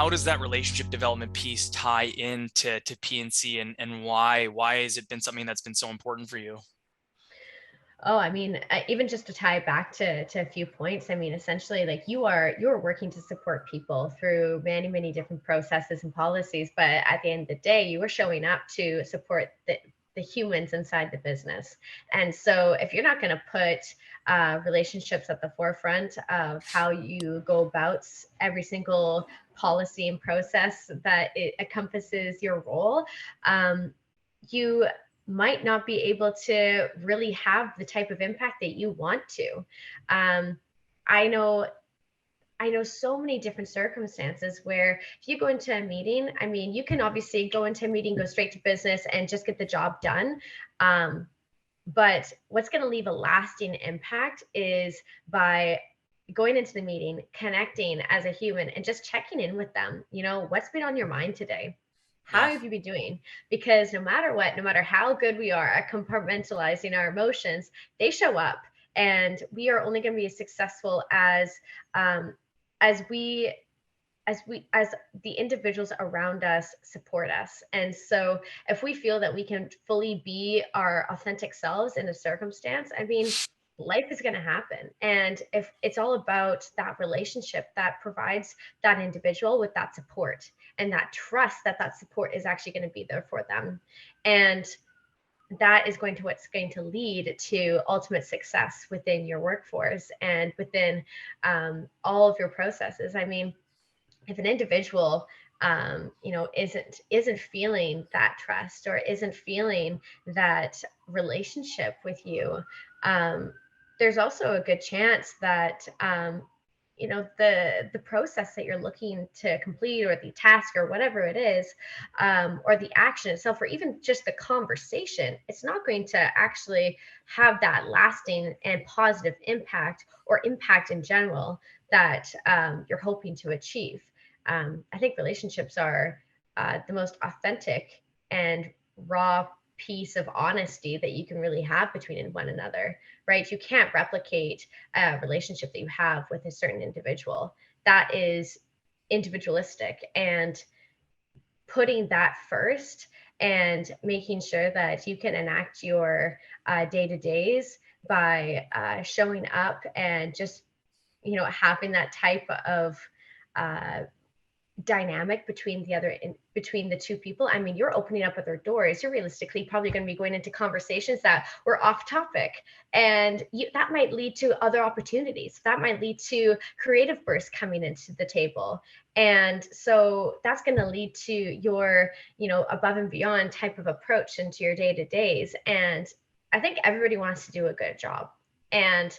how does that relationship development piece tie into PNC, and why has it been something that's been so important for you? Oh, I mean, even just to tie it back to a few points, I mean, essentially, like you're working to support people through many, many different processes and policies, but at the end of the day, you are showing up to support the humans inside the business. And so if you're not going to put relationships at the forefront of how you go about every single policy and process that it encompasses your role, you might not be able to really have the type of impact that you want to. Um, I know I know so many different circumstances where if you go into a meeting, I mean, you can obviously go into a meeting, go straight to business and just get the job done. Um, but what's going to leave a lasting impact is by going into the meeting, connecting as a human and just checking in with them. What's been on your mind today? How Yeah. have you been doing? Because no matter what, no matter how good we are at compartmentalizing our emotions, they show up, and we are only going to be as successful um, as we as the individuals around us support us. And so if we feel that we can fully be our authentic selves in a circumstance, I mean, life is going to happen. And if it's all about that relationship that provides that individual with that support and that trust that that support is actually going to be there for them, and that is going to what's going to lead to ultimate success within your workforce and within all of your processes. I mean, if an individual isn't feeling that trust or isn't feeling that relationship with you, there's also a good chance that the process that you're looking to complete, or the task, or whatever it is, or the action itself, or even just the conversation, it's not going to actually have that lasting and positive impact, or impact in general, that you're hoping to achieve. I think relationships are the most authentic and raw piece of honesty that you can really have between one another, right? You can't replicate a relationship that you have with a certain individual. That is individualistic, and putting that first and making sure that you can enact your day-to-days by showing up and just having that type of uh, dynamic between the two people. I mean, you're opening up other doors. You're realistically probably going to be going into conversations that were off topic, and that might lead to other opportunities. That might lead to creative bursts coming into the table, and so that's going to lead to your above and beyond type of approach into your day-to-days. And I think everybody wants to do a good job, and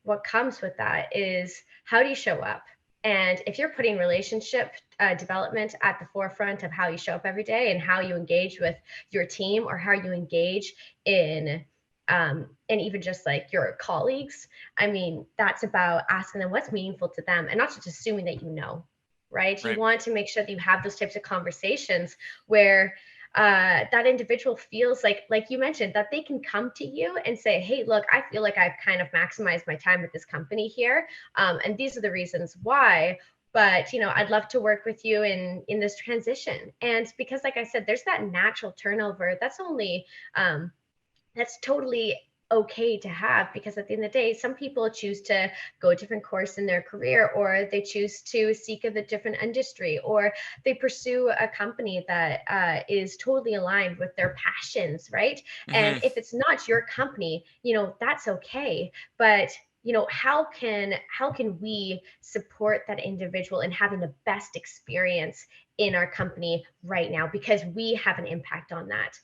what comes with that is, how do you show up? And if you're putting relationship development at the forefront of how you show up every day, and how you engage with your team, or how you engage in and even just like your colleagues, I mean, that's about asking them what's meaningful to them, and not just assuming that right? You Right. want to make sure that you have those types of conversations where that individual feels like you mentioned, that they can come to you and say, hey, look, I feel like I've kind of maximized my time with this company here, and these are the reasons why. But I'd love to work with you in this transition. And because, like I said, there's that natural turnover. That's totally okay to have, because at the end of the day, some people choose to go a different course in their career, or they choose to seek a different industry, or they pursue a company that is totally aligned with their passions, right? And Hmm. if it's not your company, that's okay. But how can we support that individual in having the best experience in our company right now, because we have an impact on that.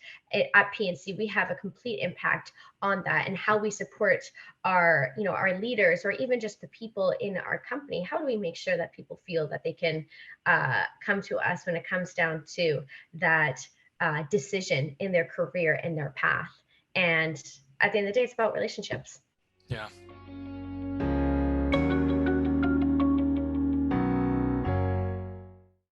At PNC, we have a complete impact on that, and how we support our leaders, or even just the people in our company. How do we make sure that people feel that they can come to us when it comes down to that decision in their career and their path? And at the end of the day, it's about relationships. Yeah.